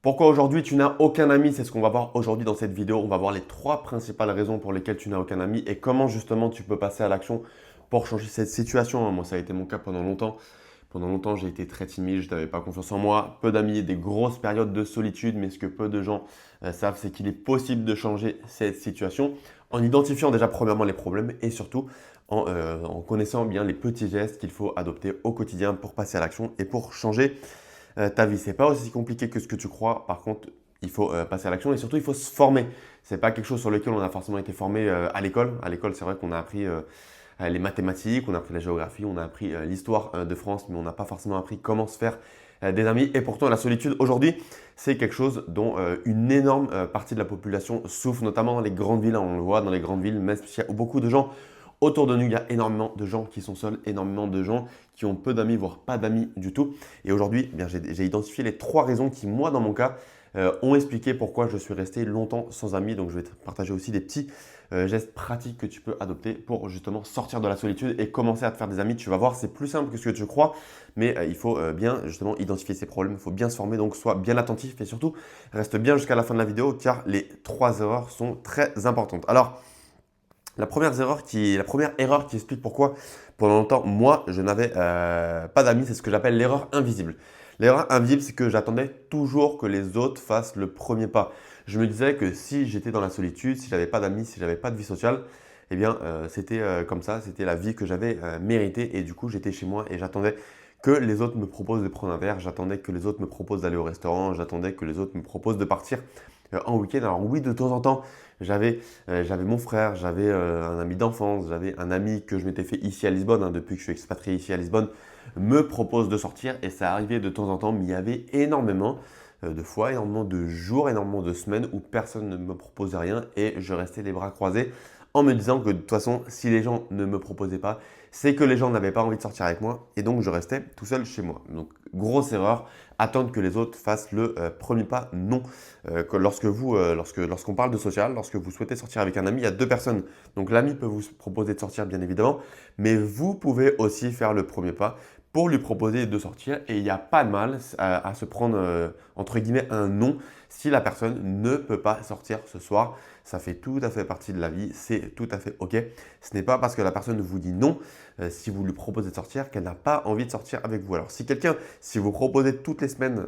Pourquoi aujourd'hui tu n'as aucun ami? C'est ce qu'on va voir aujourd'hui dans cette vidéo. On va voir les trois principales raisons pour lesquelles tu n'as aucun ami et comment justement tu peux passer à l'action pour changer cette situation. Moi, ça a été mon cas pendant longtemps. Pendant longtemps, j'ai été très timide, je n'avais pas confiance en moi, peu d'amis, des grosses périodes de solitude. Mais ce que peu de gens savent, c'est qu'il est possible de changer cette situation en identifiant déjà premièrement les problèmes et surtout en connaissant bien les petits gestes qu'il faut adopter au quotidien pour passer à l'action et pour changer ta vie. C'est pas aussi compliqué que ce que tu crois. Par contre, il faut passer à l'action et surtout, il faut se former. C'est pas quelque chose sur lequel on a forcément été formé à l'école. À l'école, c'est vrai qu'on a appris les mathématiques, on a appris la géographie, on a appris l'histoire de France, mais on n'a pas forcément appris comment se faire des amis. Et pourtant, la solitude aujourd'hui, c'est quelque chose dont une énorme partie de la population souffre, notamment dans les grandes villes. On le voit dans les grandes villes, même s'il y a beaucoup de gens autour de nous, il y a énormément de gens qui sont seuls, énormément de gens qui ont peu d'amis, voire pas d'amis du tout. Et aujourd'hui, j'ai identifié les trois raisons qui, moi, dans mon cas, ont expliqué pourquoi je suis resté longtemps sans amis. Donc, je vais te partager aussi des petits gestes pratiques que tu peux adopter pour justement sortir de la solitude et commencer à te faire des amis. Tu vas voir, c'est plus simple que ce que tu crois, mais il faut bien justement identifier ces problèmes, il faut bien se former. Donc, sois bien attentif et surtout, reste bien jusqu'à la fin de la vidéo car les trois erreurs sont très importantes. Alors, la première erreur qui explique pourquoi pendant longtemps, moi, je n'avais pas d'amis, c'est ce que j'appelle l'erreur invisible. L'erreur invisible, c'est que j'attendais toujours que les autres fassent le premier pas. Je me disais que si j'étais dans la solitude, si j'avais pas d'amis, si j'avais pas de vie sociale, eh bien, c'était comme ça, c'était la vie que j'avais méritée. Et du coup, j'étais chez moi et j'attendais que les autres me proposent de prendre un verre, j'attendais que les autres me proposent d'aller au restaurant, j'attendais que les autres me proposent de partir en week-end. Alors oui, de temps en temps, j'avais mon frère, j'avais un ami d'enfance, j'avais un ami que je m'étais fait ici à Lisbonne, hein, depuis que je suis expatrié ici à Lisbonne, me propose de sortir et ça arrivait de temps en temps, mais il y avait énormément de fois, énormément de jours, énormément de semaines où personne ne me proposait rien et je restais les bras croisés en me disant que de toute façon, si les gens ne me proposaient pas, c'est que les gens n'avaient pas envie de sortir avec moi et donc je restais tout seul chez moi. Donc grosse erreur, attendre que les autres fassent le premier pas, non. Lorsqu'on parle de social, lorsque vous souhaitez sortir avec un ami, il y a deux personnes. Donc l'ami peut vous proposer de sortir bien évidemment, mais vous pouvez aussi faire le premier pas pour lui proposer de sortir et il n'y a pas de mal à se prendre entre guillemets un non si la personne ne peut pas sortir ce soir. Ça fait tout à fait partie de la vie, c'est tout à fait OK. Ce n'est pas parce que la personne vous dit non, si vous lui proposez de sortir, qu'elle n'a pas envie de sortir avec vous. Alors si vous proposez toutes les semaines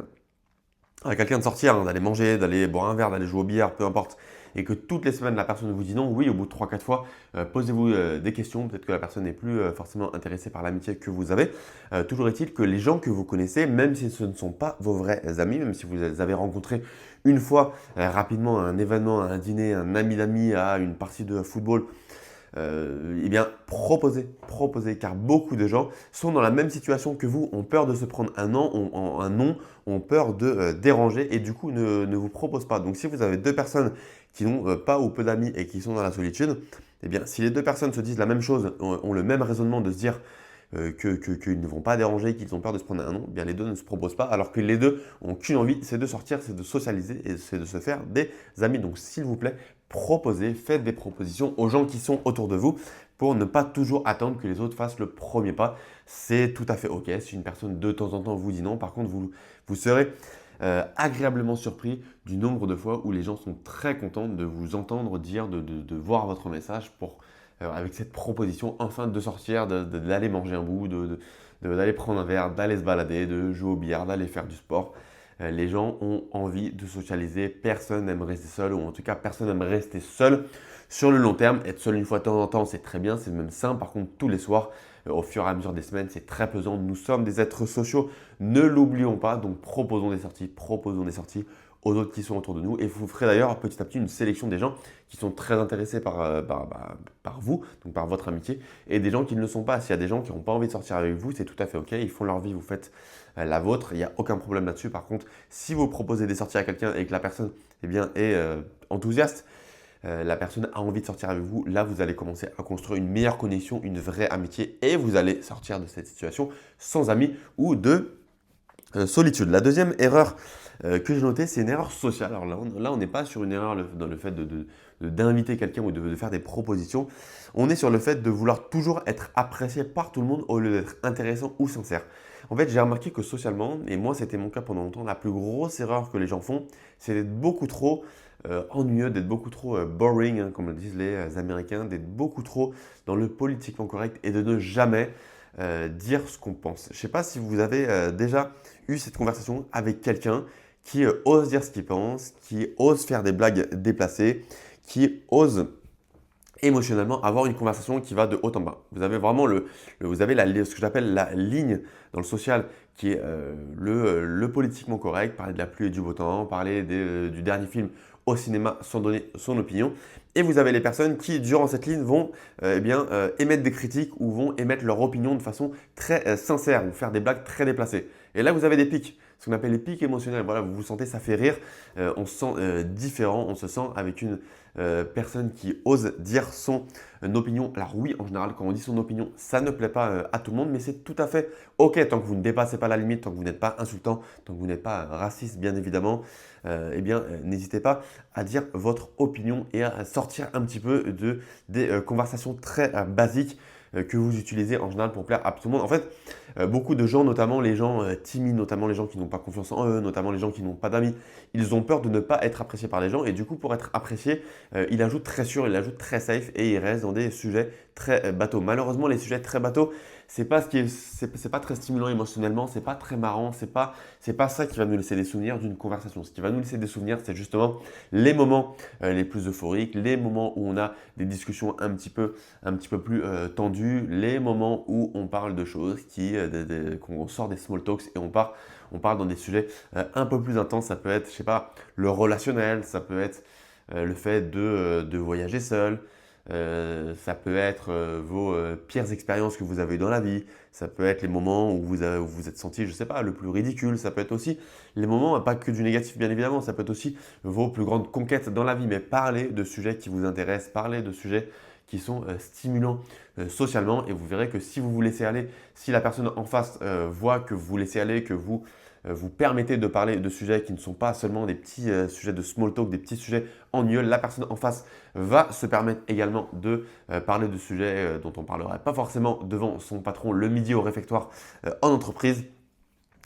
à quelqu'un de sortir, hein, d'aller manger, d'aller boire un verre, d'aller jouer au billard, peu importe, et que toutes les semaines la personne vous dit non, oui, au bout de 3-4 fois, posez-vous des questions, peut-être que la personne n'est plus forcément intéressée par l'amitié que vous avez. Toujours est-il que les gens que vous connaissez, même si ce ne sont pas vos vrais amis, même si vous les avez rencontrés une fois rapidement à un événement, à un dîner, un ami d'amis, à une partie de football, eh bien, proposez, car beaucoup de gens sont dans la même situation que vous, ont peur de se prendre un non, ont peur de déranger et du coup ne vous proposent pas. Donc, si vous avez deux personnes qui n'ont pas ou peu d'amis et qui sont dans la solitude, eh bien, si les deux personnes se disent la même chose, ont le même raisonnement de se dire qu'ils ne vont pas déranger, qu'ils ont peur de se prendre un non, eh bien les deux ne se proposent pas, alors que les deux ont qu'une envie, c'est de sortir, c'est de socialiser et c'est de se faire des amis. Donc s'il vous plaît, proposez, faites des propositions aux gens qui sont autour de vous pour ne pas toujours attendre que les autres fassent le premier pas. C'est tout à fait OK si une personne de temps en temps vous dit non. Par contre, vous serez agréablement surpris du nombre de fois où les gens sont très contents de vous entendre dire, de voir votre message pour avec cette proposition enfin de sortir, d'aller manger un bout, d'aller prendre un verre, d'aller se balader, de jouer au billard, d'aller faire du sport. Les gens ont envie de socialiser, personne n'aime rester seul, ou en tout cas personne n'aime rester seul sur le long terme. Être seul une fois de temps en temps, c'est très bien, c'est même sain. Par contre, tous les soirs, au fur et à mesure des semaines, c'est très pesant. Nous sommes des êtres sociaux, ne l'oublions pas. Donc proposons des sorties aux autres qui sont autour de nous. Et vous ferez d'ailleurs petit à petit une sélection des gens qui sont très intéressés par vous, donc par votre amitié, et des gens qui ne le sont pas. S'il y a des gens qui n'ont pas envie de sortir avec vous, c'est tout à fait OK. Ils font leur vie, vous faites la vôtre. Il n'y a aucun problème là-dessus. Par contre, si vous proposez des sorties à quelqu'un et que la personne eh bien, est enthousiaste, la personne a envie de sortir avec vous, là vous allez commencer à construire une meilleure connexion, une vraie amitié et vous allez sortir de cette situation sans amis ou de solitude. La deuxième erreur que j'ai notée, c'est une erreur sociale. Alors là, on n'est pas sur une erreur dans le fait d'inviter quelqu'un ou de faire des propositions. On est sur le fait de vouloir toujours être apprécié par tout le monde au lieu d'être intéressant ou sincère. En fait, j'ai remarqué que socialement, et moi c'était mon cas pendant longtemps, la plus grosse erreur que les gens font, c'est d'être beaucoup trop ennuyeux, d'être beaucoup trop boring, hein, comme le disent les Américains, d'être beaucoup trop dans le politiquement correct et de ne jamais dire ce qu'on pense. Je ne sais pas si vous avez déjà eu cette conversation avec quelqu'un qui ose dire ce qu'il pense, qui ose faire des blagues déplacées, qui ose émotionnellement avoir une conversation qui va de haut en bas. Vous avez vraiment vous avez ce que j'appelle la ligne dans le social qui est le politiquement correct, parler de la pluie et du beau temps, parler du dernier film au cinéma sans donner son opinion. Et vous avez les personnes qui, durant cette ligne, vont émettre des critiques ou vont émettre leur opinion de façon très sincère ou faire des blagues très déplacées. Et là, vous avez des pics, ce qu'on appelle les pics émotionnels. Voilà, vous vous sentez, ça fait rire, on se sent différent, on se sent avec une personne qui ose dire son opinion. Alors oui, en général, quand on dit son opinion, ça ne plaît pas à tout le monde, mais c'est tout à fait OK tant que vous ne dépassez pas la limite, tant que vous n'êtes pas insultant, tant que vous n'êtes pas raciste, bien évidemment. N'hésitez pas à dire votre opinion et à sortir un petit peu des conversations très basiques que vous utilisez en général pour plaire à tout le monde. En fait, beaucoup de gens, notamment les gens timides, notamment les gens qui n'ont pas confiance en eux, notamment les gens qui n'ont pas d'amis, ils ont peur de ne pas être appréciés par les gens et du coup, pour être appréciés, ils ajoutent très sûr, ils ajoutent très safe et ils restent dans des sujets très bateaux. Malheureusement, les sujets très bateaux, c'est pas c'est pas très stimulant émotionnellement, c'est pas très marrant, c'est pas ça qui va nous laisser des souvenirs d'une conversation. Ce qui va nous laisser des souvenirs, c'est justement les moments les plus euphoriques, les moments où on a des discussions un petit peu plus tendues, les moments où on parle de choses qu'on sort des small talks et on parle dans des sujets un peu plus intenses. Ça peut être, je sais pas, le relationnel, ça peut être le fait de voyager seul, ça peut être vos pires expériences que vous avez eues dans la vie, ça peut être les moments où vous vous êtes senti, je sais pas, le plus ridicule, ça peut être aussi les moments, pas que du négatif bien évidemment, ça peut être aussi vos plus grandes conquêtes dans la vie, mais parlez de sujets qui vous intéressent, parlez de sujets qui sont stimulants socialement et vous verrez que si vous vous laissez aller, si la personne en face voit que vous vous laissez aller, que vous permettez de parler de sujets qui ne sont pas seulement des petits sujets de small talk, des petits sujets ennuyeux, la personne en face va se permettre également de parler de sujets dont on ne parlerait pas forcément devant son patron le midi au réfectoire en entreprise.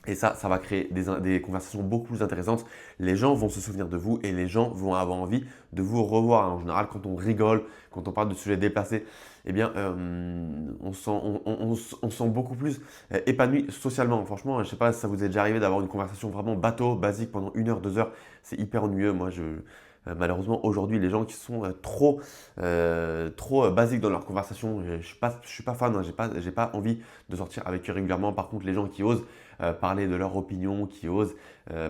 Et ça va créer des conversations beaucoup plus intéressantes. Les gens vont se souvenir de vous et les gens vont avoir envie de vous revoir. En général, quand on rigole, quand on parle de sujets déplacés, eh bien, on se sent beaucoup plus épanoui socialement. Franchement, je ne sais pas si ça vous est déjà arrivé d'avoir une conversation vraiment bateau, basique pendant 1 heure, 2 heures. C'est hyper ennuyeux. Moi, malheureusement, aujourd'hui, les gens qui sont trop basiques dans leur conversation, je ne suis pas fan, hein, j'ai pas envie de sortir avec eux régulièrement. Par contre, les gens qui osent parler de leur opinion, qui osent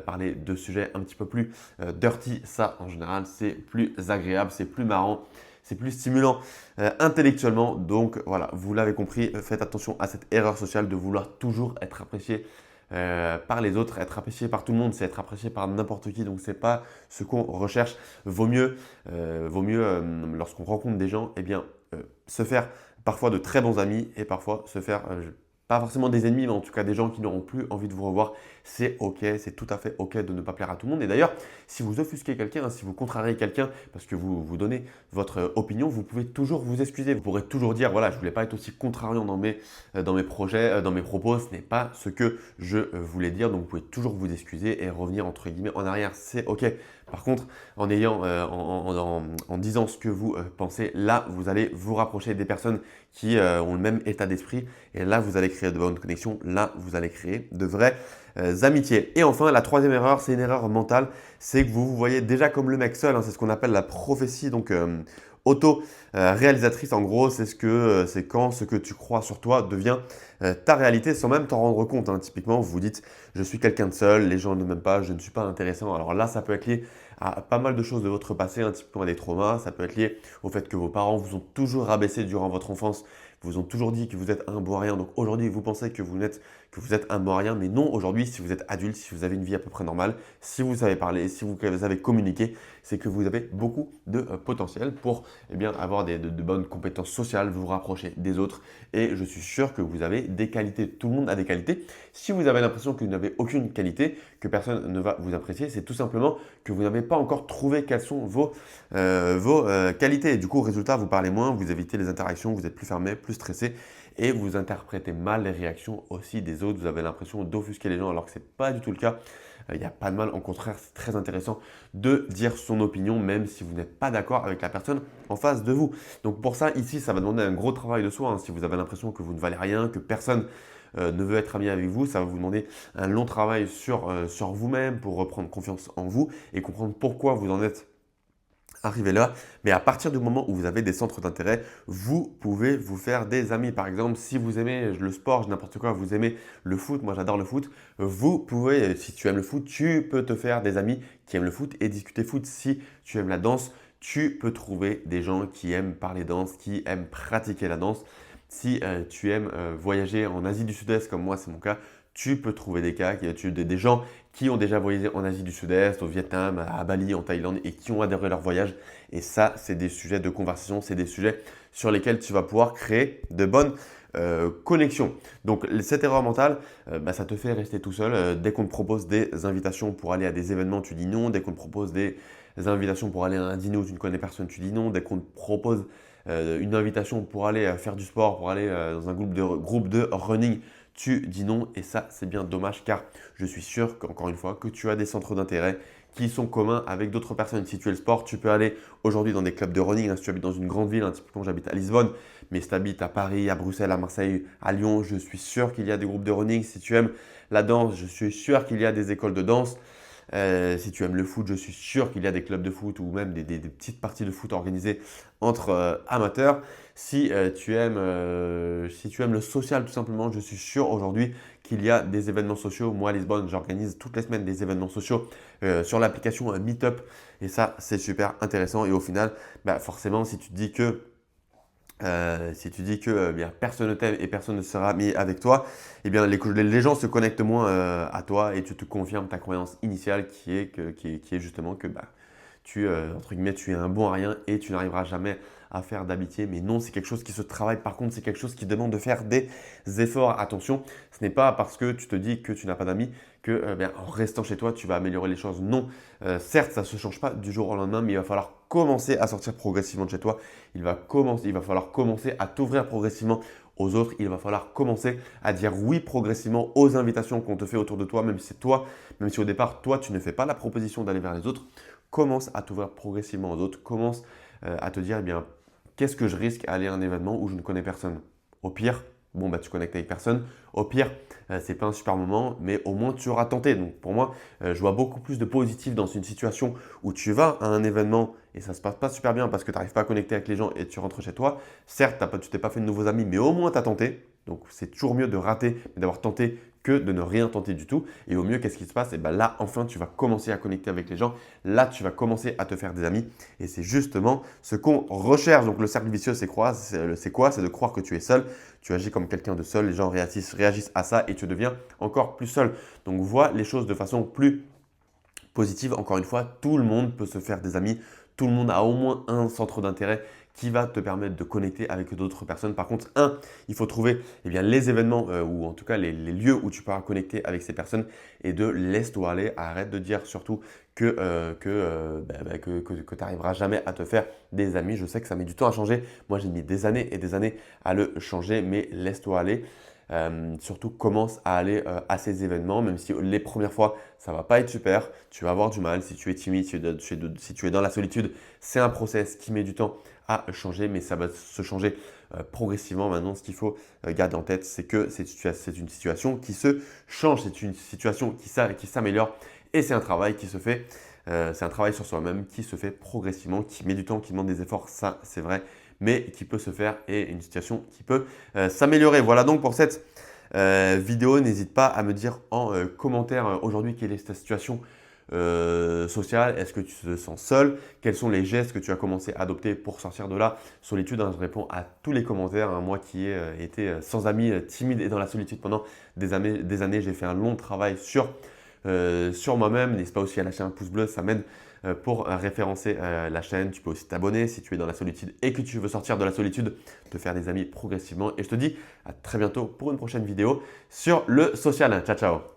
parler de sujets un petit peu plus dirty, ça en général c'est plus agréable, c'est plus marrant, c'est plus stimulant intellectuellement. Donc voilà, vous l'avez compris, faites attention à cette erreur sociale de vouloir toujours être apprécié par les autres. Être apprécié par tout le monde, c'est être apprécié par n'importe qui, donc c'est pas ce qu'on recherche. Vaut mieux lorsqu'on rencontre des gens, eh bien, se faire parfois de très bons amis et parfois se faire pas forcément des ennemis, mais en tout cas des gens qui n'auront plus envie de vous revoir. C'est OK, c'est tout à fait OK de ne pas plaire à tout le monde. Et d'ailleurs, si vous offusquez quelqu'un, hein, si vous contrariez quelqu'un parce que vous donnez votre opinion, vous pouvez toujours vous excuser. Vous pourrez toujours dire, voilà, je ne voulais pas être aussi contrariant dans mes projets, dans mes propos. Ce n'est pas ce que je voulais dire. Donc, vous pouvez toujours vous excuser et revenir entre guillemets en arrière. C'est OK. Par contre, en disant ce que vous pensez, là, vous allez vous rapprocher des personnes qui ont le même état d'esprit. Et là, vous allez créer de bonnes connexions. Là, vous allez créer de vraies amitiés. Et enfin, la troisième erreur, c'est une erreur mentale. C'est que vous vous voyez déjà comme le mec seul, hein. C'est ce qu'on appelle la prophétie auto-réalisatrice. En gros, c'est quand ce que tu crois sur toi devient ta réalité sans même t'en rendre compte, hein. Typiquement, vous vous dites, je suis quelqu'un de seul, les gens ne m'aiment pas, je ne suis pas intéressant. Alors là, ça peut être lié à pas mal de choses de votre passé, hein, typiquement à des traumas. Ça peut être lié au fait que vos parents vous ont toujours rabaissé durant votre enfance, vous ont toujours dit que vous êtes un bon à rien. Donc aujourd'hui, vous pensez que vous êtes un bon à rien. Mais non, aujourd'hui, si vous êtes adulte, si vous avez une vie à peu près normale, si vous savez parler, si vous savez communiquer, c'est que vous avez beaucoup de potentiel pour avoir de bonnes compétences sociales, vous rapprocher des autres. Et je suis sûr que vous avez des qualités. Tout le monde a des qualités. Si vous avez l'impression que vous n'avez aucune qualité, que personne ne va vous apprécier, c'est tout simplement que vous n'avez pas encore trouvé quelles sont vos qualités. Et du coup, résultat, vous parlez moins, vous évitez les interactions, vous êtes plus fermé, plus stressé. et vous interprétez mal les réactions aussi des autres. Vous avez l'impression d'offusquer les gens alors que ce n'est pas du tout le cas. Il n'y a pas de mal, au contraire, c'est très intéressant de dire son opinion même si vous n'êtes pas d'accord avec la personne en face de vous. Donc pour ça, ici, ça va demander un gros travail de soi. Si vous avez l'impression que vous ne valez rien, que personne ne veut être ami avec vous, ça va vous demander un long travail sur vous-même pour reprendre confiance en vous et comprendre pourquoi vous en êtes arrivé là. Mais à partir du moment où vous avez des centres d'intérêt, vous pouvez vous faire des amis. Par exemple, si vous aimez le sport, n'importe quoi, vous aimez le foot, moi j'adore le foot, vous pouvez, si tu aimes le foot, tu peux te faire des amis qui aiment le foot et discuter foot. Si tu aimes la danse, tu peux trouver des gens qui aiment parler danse, qui aiment pratiquer la danse. Si tu aimes voyager en Asie du Sud-Est, comme moi c'est mon cas, tu peux trouver des gens qui ont déjà voyagé en Asie du Sud-Est, au Vietnam, à Bali, en Thaïlande et qui ont adoré leur voyage. Et ça, c'est des sujets de conversation, c'est des sujets sur lesquels tu vas pouvoir créer de bonnes connexions. Donc cette erreur mentale, ça te fait rester tout seul. Dès qu'on te propose des invitations pour aller à des événements, tu dis non. Dès qu'on te propose des invitations pour aller à un dîner où tu ne connais personne, tu dis non. Dès qu'on te propose une invitation pour aller faire du sport, pour aller dans un groupe de running, tu dis non. Et ça, c'est bien dommage car je suis sûr qu'encore une fois, que tu as des centres d'intérêt qui sont communs avec d'autres personnes. Si tu es le sport, tu peux aller aujourd'hui dans des clubs de running. Si tu habites dans une grande ville, typiquement j'habite à Lisbonne, mais si tu habites à Paris, à Bruxelles, à Marseille, à Lyon, je suis sûr qu'il y a des groupes de running. Si tu aimes la danse, je suis sûr qu'il y a des écoles de danse. Si tu aimes le foot, je suis sûr qu'il y a des clubs de foot ou même des petites parties de foot organisées entre amateurs. Si tu aimes le social tout simplement, je suis sûr aujourd'hui qu'il y a des événements sociaux. Moi à Lisbonne, j'organise toutes les semaines des événements sociaux sur l'application Meetup et ça c'est super intéressant. Et au final, forcément si tu dis que bien, personne ne t'aime et personne ne sera mis avec toi, eh bien, les gens se connectent moins à toi et tu te confirmes ta croyance initiale qui est justement que entre guillemets, tu es un bon à rien et tu n'arriveras jamais à faire d'amitié. Mais non, c'est quelque chose qui se travaille. Par contre, c'est quelque chose qui demande de faire des efforts. Attention, ce n'est pas parce que tu te dis que tu n'as pas d'amis que en restant chez toi, tu vas améliorer les choses. Non, certes, ça ne se change pas du jour au lendemain, mais il va falloir commencer à sortir progressivement de chez toi. Il va falloir commencer à t'ouvrir progressivement aux autres. Il va falloir commencer à dire oui progressivement aux invitations qu'on te fait autour de toi, même si au départ, toi, tu ne fais pas la proposition d'aller vers les autres. Commence à t'ouvrir progressivement aux autres. Commence à te dire, qu'est-ce que je risque à aller à un événement où je ne connais personne? Au pire, tu connectes avec personne. Au pire, c'est pas un super moment, mais au moins tu auras tenté. Donc pour moi, je vois beaucoup plus de positif dans une situation où tu vas à un événement et ça se passe pas super bien parce que tu n'arrives pas à connecter avec les gens et tu rentres chez toi. Certes, tu t'es pas fait de nouveaux amis, mais au moins tu as tenté. Donc c'est toujours mieux de rater, mais d'avoir tenté que de ne rien tenter du tout. Et au mieux, qu'est-ce qui se passe? Et là, enfin, tu vas commencer à connecter avec les gens. Là, tu vas commencer à te faire des amis. Et c'est justement ce qu'on recherche. Donc le cercle vicieux, c'est quoi? C'est de croire que tu es seul. Tu agis comme quelqu'un de seul. Les gens réagissent à ça et tu deviens encore plus seul. Donc vois les choses de façon plus positive. Encore une fois, tout le monde peut se faire des amis. Tout le monde a au moins un centre d'intérêt qui va te permettre de connecter avec d'autres personnes. Par contre, il faut trouver les événements ou en tout cas les lieux où tu pourras connecter avec ces personnes et laisse-toi aller. Arrête de dire surtout que tu n'arriveras jamais à te faire des amis. Je sais que ça met du temps à changer. Moi, j'ai mis des années et des années à le changer, mais laisse-toi aller. Surtout commence à aller à ces événements, même si les premières fois ça va pas être super, tu vas avoir du mal. Si tu es timide, si tu es dans la solitude, c'est un process qui met du temps à changer, mais ça va se changer progressivement. Maintenant, ce qu'il faut garder en tête, c'est que c'est une situation qui se change, c'est une situation qui s'améliore et c'est un travail qui se fait. C'est un travail sur soi-même qui se fait progressivement, qui met du temps, qui demande des efforts, ça c'est vrai, mais qui peut se faire et une situation qui peut s'améliorer. Voilà donc pour cette vidéo. N'hésite pas à me dire en commentaire aujourd'hui quelle est ta situation sociale. Est-ce que tu te sens seul? Quels sont les gestes que tu as commencé à adopter pour sortir de la solitude? Je réponds à tous les commentaires. Moi qui ai été sans amis, timide et dans la solitude pendant des années, j'ai fait un long travail sur moi-même. N'hésite pas aussi à lâcher un pouce bleu, ça m'aide pour référencer la chaîne. Tu peux aussi t'abonner si tu es dans la solitude et que tu veux sortir de la solitude, te faire des amis progressivement. Et je te dis à très bientôt pour une prochaine vidéo sur le social. Ciao, ciao!